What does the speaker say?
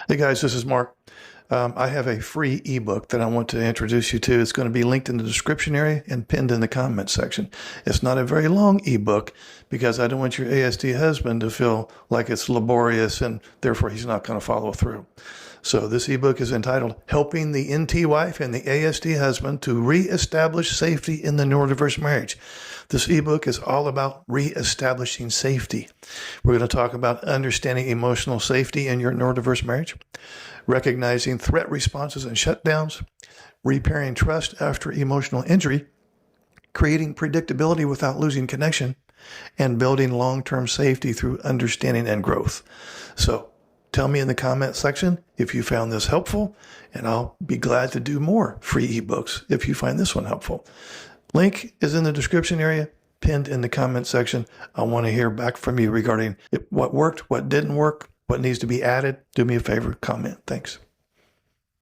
Hey guys, this is Mark. I have a free ebook that I want to introduce you to. It's going to be linked in the description area and pinned in the comment section. It's not a very long ebook because I don't want your ASD husband to feel like it's laborious and therefore he's not going to follow through. So this ebook is entitled Helping the NT Wife and the ASD Husband to Reestablish Safety in the Neurodiverse Marriage. This ebook is all about reestablishing safety. We're going to talk about understanding emotional safety in your neurodiverse marriage, recognizing threat responses and shutdowns, repairing trust after emotional injury, creating predictability without losing connection, and building long-term safety through understanding and growth. So tell me in the comment section if you found this helpful, and I'll be glad to do more free ebooks if you find this one helpful. Link is in the description area, pinned in the comment section. I want to hear back from you regarding what worked, what didn't work, what needs to be added. Do me a favor, comment. Thanks.